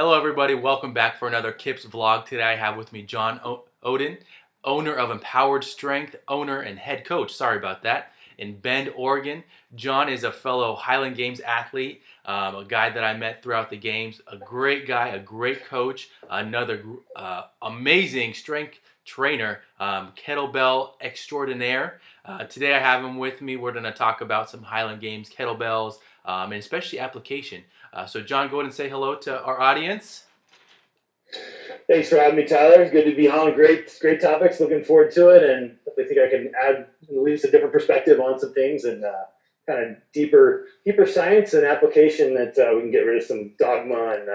Hello everybody, welcome back for another KIPS vlog. Today I have with me John Oden, owner of Empowered Strength, owner and head coach, sorry about that, in Bend, Oregon. John is a fellow Highland Games athlete, a guy that I met throughout the games, a great guy, a great coach, another amazing strength trainer, kettlebell extraordinaire. Today I have him with me. We're going to talk about some Highland Games kettlebells, and especially application. So John, go ahead and say hello to our audience. Thanks for having me, Tyler. Good to be on. Great topics. Looking forward to it, and I think I can add at least a different perspective on some things and kind of deeper science and application that we can get rid of some dogma and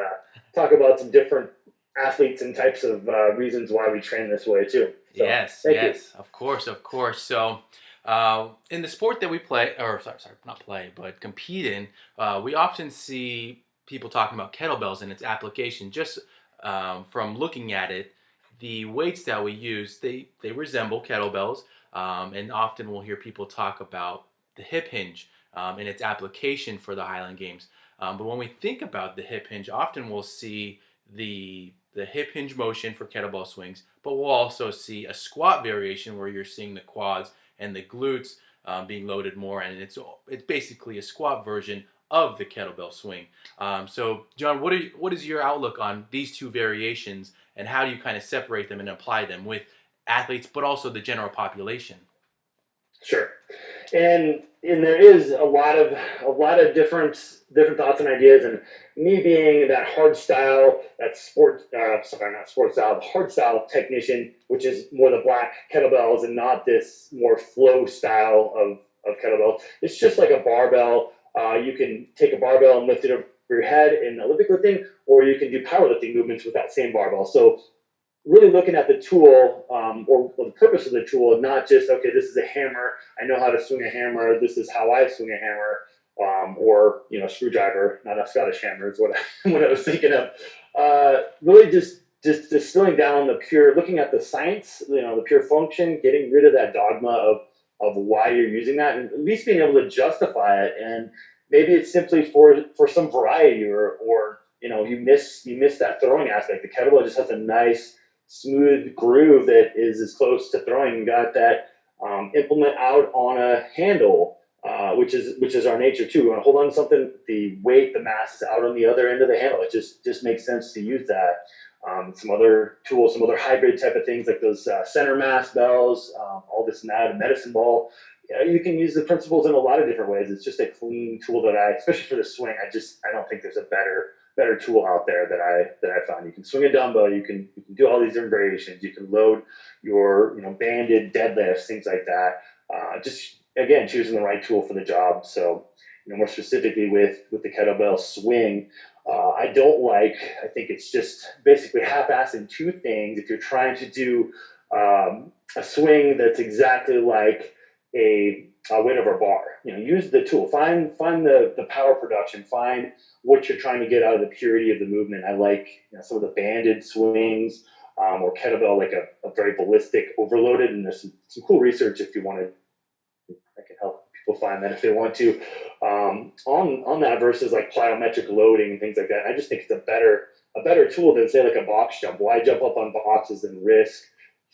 talk about some different athletes and types of reasons why we train this way too. So, yes, of course. So, in the sport that we play, or sorry, not play, but compete in, we often see people talking about kettlebells and its application. Just from looking at it, the weights that we use, they resemble kettlebells, and often we'll hear people talk about the hip hinge and its application for the Highland Games. But when we think about the hip hinge, often we'll see the hip hinge motion for kettlebell swings, but we'll also see a squat variation where you're seeing the quads and the glutes being loaded more, and it's basically a squat version of the kettlebell swing. So John, what is your outlook on these two variations, and how do you kind of separate them and apply them with athletes but also the general population? Sure. And there is a lot of different thoughts and ideas, and me being that hard style, that the hard style technician, which is more the black kettlebells and not this more flow style of kettlebell. It's just like a barbell. You can take a barbell and lift it over your head in Olympic lifting, or you can do powerlifting movements with that same barbell. So really looking at the tool or the purpose of the tool, not just, okay, this is a hammer, I know how to swing a hammer, this is how I swing a hammer, or, screwdriver, not a Scottish hammer is what I was thinking of. Really just distilling down looking at the science, the pure function, getting rid of that dogma of why you're using that, and at least being able to justify it. And maybe it's simply for some variety, or you miss that throwing aspect. The kettlebell just has a nice smooth groove that is as close to throwing. You got that implement out on a handle, which is our nature too. We want to hold on to something, the weight, the mass is out on the other end of the handle. It just makes sense to use that. Some other tools, some other hybrid type of things like those center mass bells, all this and that, a medicine ball. You can use the principles in a lot of different ways. It's just a clean tool that especially for the swing, I don't think there's a better tool out there that I found. You can swing a dumbbell, you can do all these different variations. You can load your banded deadlifts, things like that. Just again, choosing the right tool for the job. So more specifically with the kettlebell swing, I think it's just basically half-assing two things. If you're trying to do a swing that's exactly like a weight over a bar, use the tool, find the power production, find what you're trying to get out of the purity of the movement. I like some of the banded swings, or kettlebell, like a very ballistic overloaded, and there's some cool research if you want to. I can help people find that if they want to, on that versus like plyometric loading and things like that. And I just think it's a better tool than say like a box jump. Why jump up on boxes and risk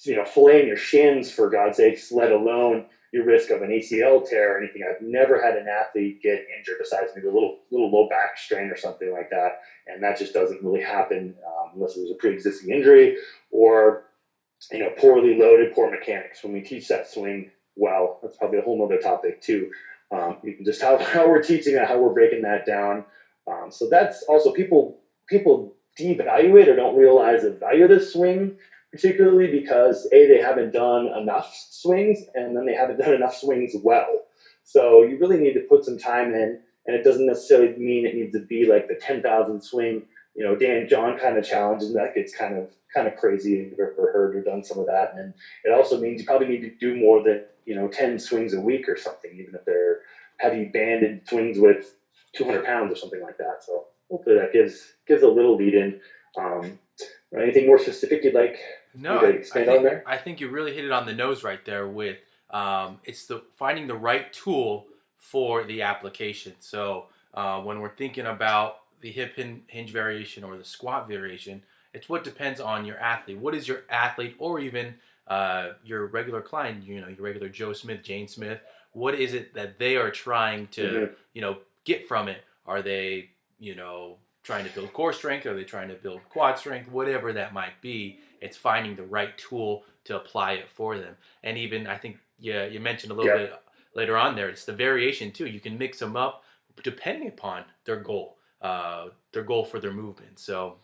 filleting your shins, for God's sakes, let alone your risk of an ACL tear or anything. I've never had an athlete get injured besides maybe a little low back strain or something like that, and that just doesn't really happen unless there's a pre-existing injury or poorly loaded, poor mechanics. When we teach that swing well, that's probably a whole other topic too. You can just how we're teaching that, how we're breaking that down. So that's also people devalue it or don't realize the value of this swing, particularly because they haven't done enough swings, and then they haven't done enough swings well. So you really need to put some time in, and it doesn't necessarily mean it needs to be like the 10,000 swing, Dan John kind of challenge, and that gets kind of crazy if you've ever heard or done some of that. And it also means you probably need to do more than 10 swings a week or something, even if they're heavy banded swings with 200 pounds or something like that. So hopefully that gives a little lead in. Anything more specific you'd like? No, I think you really hit it on the nose right there with it's finding the right tool for the application. So when we're thinking about the hip hinge variation or the squat variation. It's what depends on your athlete. What is your athlete, or even your regular client, your regular Joe Smith, Jane Smith, what is it that they are trying to, Mm-hmm. get from it? Are they, trying to build core strength? Are they trying to build quad strength? Whatever that might be, it's finding the right tool to apply it for them. And even, I think, yeah, you mentioned a little Yeah, bit later on there, it's the variation too. You can mix them up depending upon their goal for their movement. So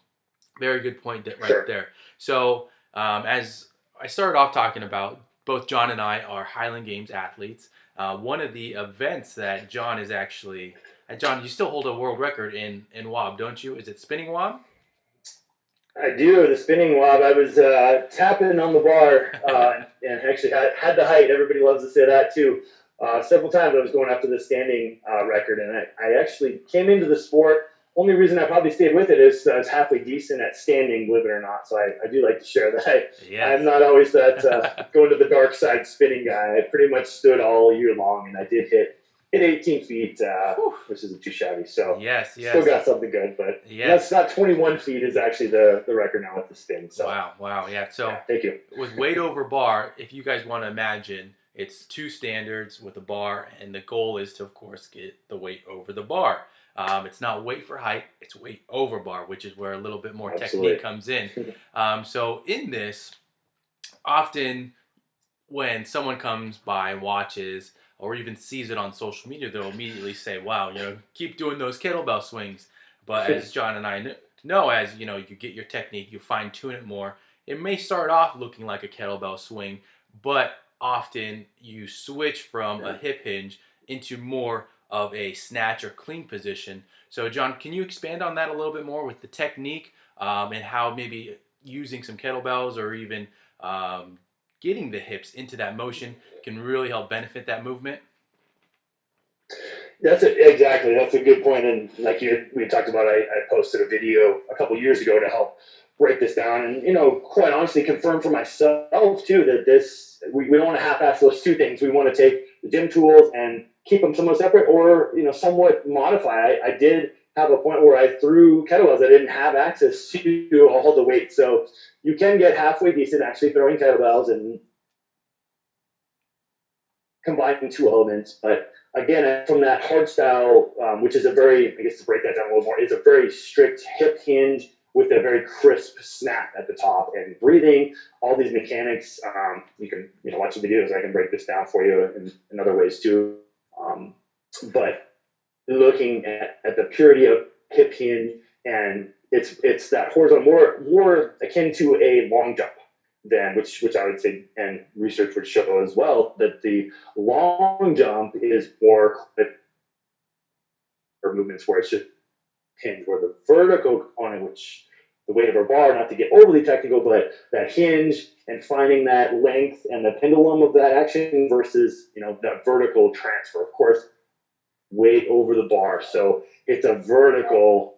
very good point right sure. there. So as I started off talking about, both John and I are Highland Games athletes. One of the events that John is actually, John, you still hold a world record in wob, don't you? Is it spinning wob? I do the spinning wob. I was tapping on the bar and actually had the height. Everybody loves to say that too. Several times I was going after the standing record, and I actually came into the sport. Only reason I probably stayed with it is I was halfway decent at standing, believe it or not. So I do like to share that. I'm Yes. not always that going to the dark side spinning guy. I pretty much stood all year long, and I did hit 18 feet, which isn't too shabby. So Yes, still yes, got something good, but that's yes. not 21 feet is actually the record now with the spin. So Wow, wow, yeah. So yeah, thank you. with weight over bar, if you guys want to imagine, it's two standards with a bar, and the goal is to, of course, get the weight over the bar. It's not weight for height; it's weight over bar, which is where a little bit more technique Absolutely. comes in. So in this, often when someone comes by and watches or even sees it on social media, they'll immediately say, wow, keep doing those kettlebell swings. But as John and I know, as you get your technique, you fine tune it more. It may start off looking like a kettlebell swing, but often you switch from a Yeah. hip hinge into more of a snatch or clean position. So John, can you expand on that a little bit more with the technique, and how maybe using some kettlebells or even getting the hips into that motion can really help benefit that movement? Exactly. That's a good point. And like we talked about, I posted a video a couple years ago to help break this down, and quite honestly, confirm for myself too that we don't want to half-ass those two things. We want to take the gym tools and keep them somewhat separate, or somewhat modify. I did have a point where I threw kettlebells. I didn't have access to all the weight, so you can get halfway decent actually throwing kettlebells and combining two elements. But again, from that hard style, which is a very, I guess to break that down a little more, is a very strict hip hinge with a very crisp snap at the top and breathing, all these mechanics. You can watch the videos. I can break this down for you in other ways too. But looking at the purity of hip hinge, and it's that horizontal, more akin to a long jump than which I would say, and research would show as well, that the long jump is more for movements where it's just hinge, where the vertical component, which the weight of our bar, not to get overly technical, but that hinge and finding that length and the pendulum of that action versus that vertical transfer. Of course, weight over the bar, so it's a vertical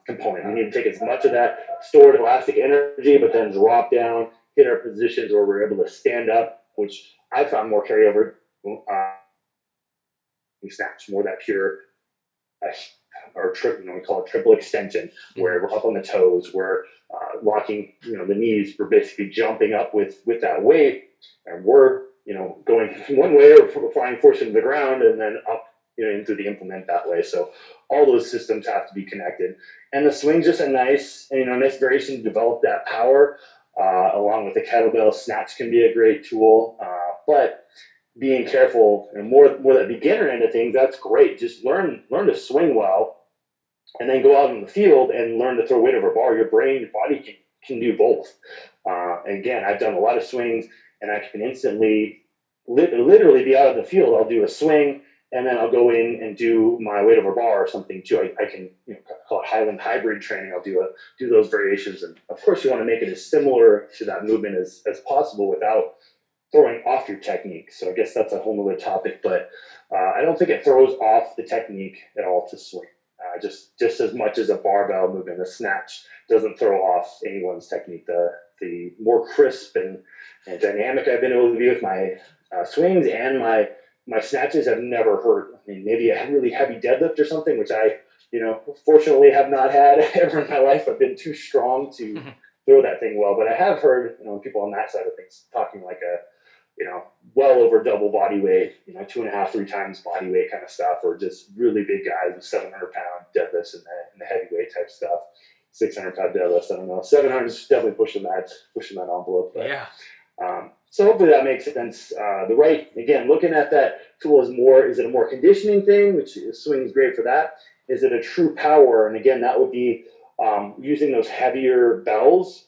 component. We need to take as much of that stored elastic energy, but then drop down, hit our positions where we're able to stand up, which I found more carryover. We snatch more that pure, or we call it triple extension, where we're up on the toes, we're locking, the knees. We're basically jumping up with that weight, and we're going one way or flying force into the ground, and then up into the implement that way. So all those systems have to be connected. And the swing's just a nice variation to develop that power, along with the kettlebell. Snatch can be a great tool, but being careful and more that beginner end of things, that's great. Just learn to swing well, and then go out in the field and learn to throw weight over bar. Your brain, your body can do both. Again, I've done a lot of swings, and I can instantly, literally be out of the field. I'll do a swing, and then I'll go in and do my weight over bar or something too. I can call it Highland hybrid training. I'll do those variations, and of course you want to make it as similar to that movement as possible without throwing off your technique. So I guess that's a whole other topic, but I don't think it throws off the technique at all to swing. Just as much as a barbell movement, a snatch doesn't throw off anyone's technique. The more crisp and dynamic I've been able to be with my swings and my snatches have never hurt. I mean, maybe a really heavy deadlift or something, which I fortunately have not had ever in my life. I've been too strong to throw that thing well, but I have heard, people on that side of things talking like well over double body weight, 2.5, 3 times body weight kind of stuff, or just really big guys with 700-pound deadlifts in the heavyweight type stuff. 600-pound deadlifts, I don't know. 700 is definitely pushing that envelope. But, Yeah. so hopefully that makes sense. Looking at that tool is it a more conditioning thing, which swing is great for that? Is it a true power? And again, that would be using those heavier bells,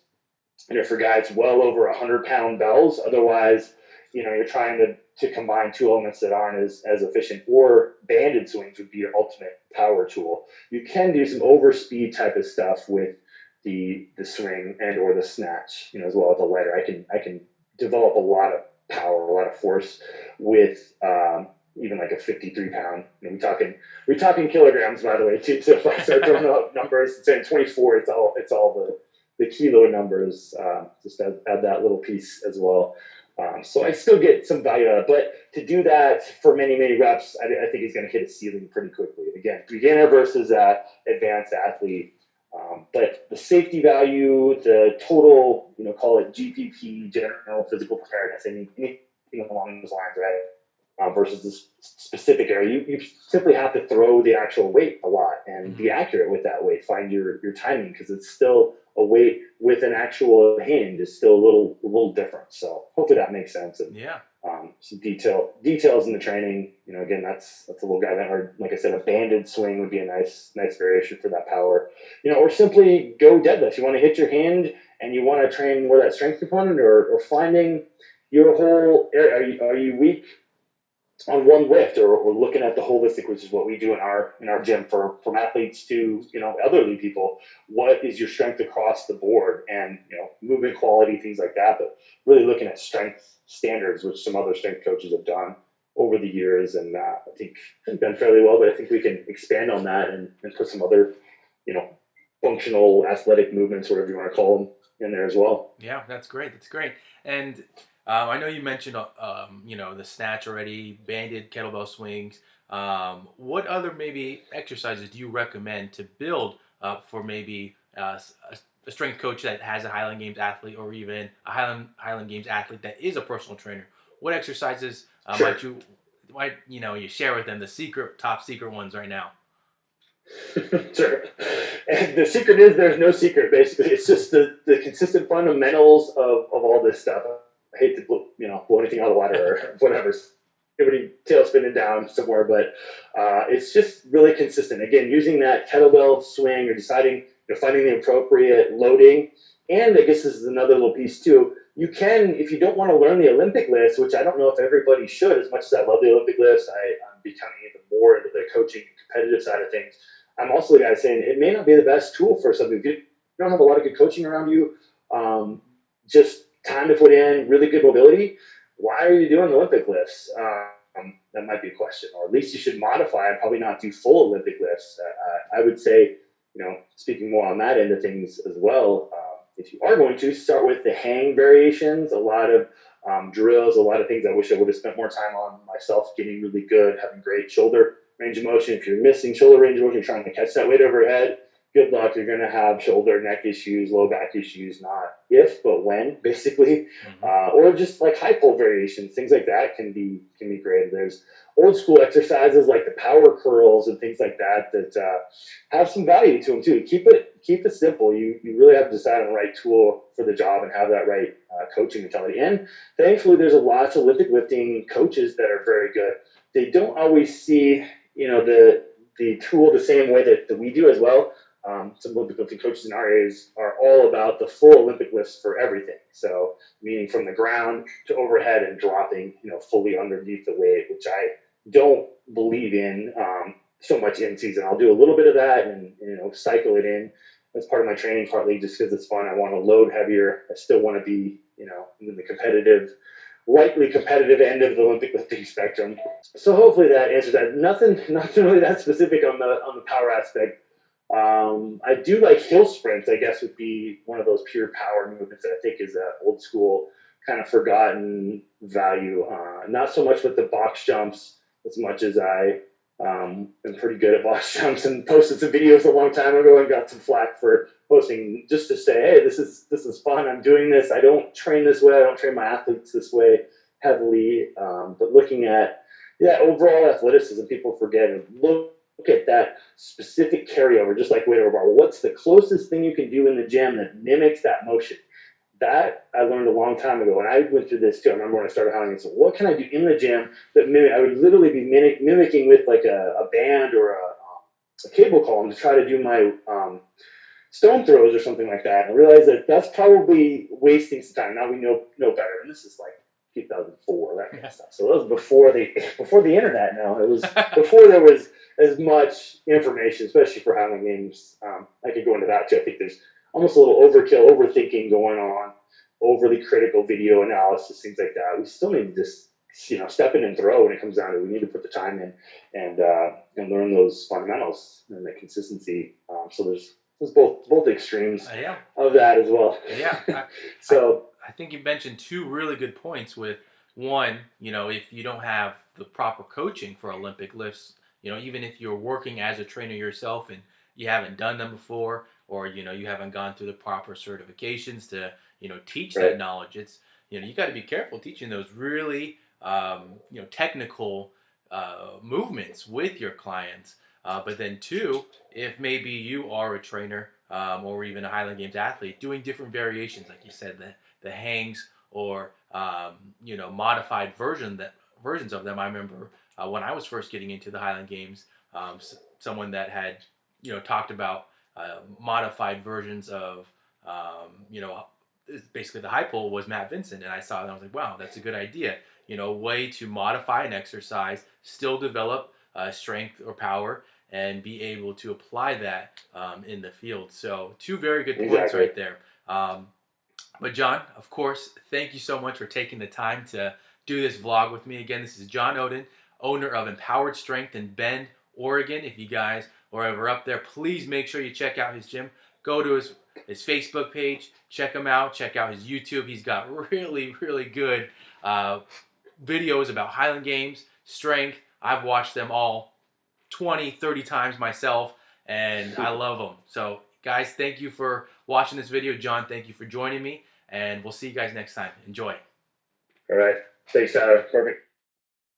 for guys well over 100-pound bells. Otherwise, you're trying to combine two elements that aren't as efficient, or banded swings would be your ultimate power tool. You can do some overspeed type of stuff with the swing and or the snatch, as well as the lighter. I can develop a lot of power, a lot of force with even like a 53-pound. We're talking kilograms, by the way, too. So if I start throwing out numbers, saying 24, it's all the kilo numbers. Just add that little piece as well. So I still get some value out of it. But to do that for many, many reps, I think he's going to hit a ceiling pretty quickly. Again, beginner versus advanced athlete. But the safety value, the total, call it GPP, general physical preparedness, anything along those lines, right? Versus this specific area, you simply have to throw the actual weight a lot and be accurate with that weight. Find your timing, because it's still a weight with an actual hand is still a little different. So hopefully that makes sense. And, Yeah. Some details in the training. Again, that's a little guy that, or like I said, a banded swing would be a nice variation for that power. Or simply go deadlift. You want to hit your hand and you want to train more that strength component, or finding your whole area. Are you weak on one lift, or looking at the holistic, which is what we do in our gym from athletes to elderly people. What is your strength across the board, and movement quality, things like that. But really looking at strength standards, which some other strength coaches have done over the years, and I think done fairly well. But I think we can expand on that and put some other functional athletic movements, whatever you want to call them, in there as well. Yeah, that's great. And I know you mentioned, the snatch already, banded kettlebell swings. What other maybe exercises do you recommend to build for maybe a strength coach that has a Highland Games athlete, or even a Highland Games athlete that is a personal trainer? What exercises Sure. you share with them, the top secret ones right now? Sure. And the secret is there's no secret, basically. It's just the consistent fundamentals of all this stuff. I hate to blow anything out of the water or whatever. Everybody tail spinning down somewhere, but it's just really consistent. Again, using that kettlebell swing, or deciding, finding the appropriate loading. And I guess this is another little piece too. You can, if you don't want to learn the Olympic lifts, which I don't know if everybody should, as much as I love the Olympic lifts, I'm becoming even more into the coaching competitive side of things. I'm also the guy saying it may not be the best tool for something. If you don't have a lot of good coaching around you, just time to put in, really good mobility, why are you doing Olympic lifts? That might be a question. Or at least you should modify and probably not do full Olympic lifts. I would say, speaking more on that end of things as well, if you are going to, start with the hang variations, a lot of drills, a lot of things I wish I would have spent more time on myself, getting really good, having great shoulder range of motion. If you're missing shoulder range of motion, you're trying to catch that weight overhead, good luck. You're going to have shoulder, neck issues, low back issues, not if, but when, basically. Or just like high pull variations, things like that can be great. There's old school exercises like the power curls and things like that have some value to them too. Keep it simple. You really have to decide on the right tool for the job and have that right coaching mentality. And thankfully, there's a lot of Olympic lifting coaches that are very good. They don't always see the tool the same way that we do as well. Some Olympic lifting coaches in our areas are all about the full Olympic lifts for everything. So meaning from the ground to overhead and dropping, fully underneath the weight, which I don't believe in so much in season. I'll do a little bit of that and cycle it in as part of my training, partly just because it's fun. I want to load heavier. I still want to be, in the lightly competitive end of the Olympic lifting spectrum. So hopefully that answers that. Nothing really that specific on the power aspect. I do like hill sprints, I guess, would be one of those pure power movements that I think is an old school kind of forgotten value. Not so much with the box jumps as much as I I'm pretty good at box jumps and posted some videos a long time ago and got some flack for posting just to say, hey, this is fun. I'm doing this. I don't train this way. I don't train my athletes this way heavily. But looking at overall athleticism, people forget and look at that specific carryover, just like weight over bar. What's the closest thing you can do in the gym that mimics that motion? That I learned a long time ago, and I went through this too. I remember when I started hunting. So, what can I do in the gym that I would literally be mimicking with like a band or a cable column to try to do my stone throws or something like that. And I realized that that's probably wasting some time. Now we know better, and this is like 2004, that kind of stuff. So that was before the internet. Now it was before there was as much information, especially for Highland Games. I could go into that too. I think there's almost a little overkill, overthinking going on, overly critical video analysis, things like that. We still need to just step in and throw when it comes down to it. We need to put the time in and learn those fundamentals and the consistency. So there's both extremes of that as well. Yeah. So I think you mentioned two really good points. With one, if you don't have the proper coaching for Olympic lifts, even if you're working as a trainer yourself and you haven't done them before, or you haven't gone through the proper certifications to teach that knowledge, it's you got to be careful teaching those really technical movements with your clients. But then two, if maybe you are a trainer or even a Highland Games athlete doing different variations, like you said, the hangs or modified versions of them. I remember when I was first getting into the Highland Games, someone that had talked about modified versions of basically the high pull was Matt Vincent, and I saw that and I was like, wow, that's a good idea. Way to modify an exercise, still develop strength or power, and be able to apply that in the field. So two very good points right there. But John, of course, thank you so much for taking the time to do this vlog with me. Again, this is John Oden, owner of Empowered Strength in Bend, Oregon. If you guys are ever up there, please make sure you check out his gym. Go to his Facebook page, check him out, check out his YouTube. He's got really, really good videos about Highland Games, strength. I've watched them all 20, 30 times myself, and I love them. So guys, thank you for watching this video. John, thank you for joining me, and we'll see you guys next time. Enjoy. All right. Thanks, Tyler. Perfect.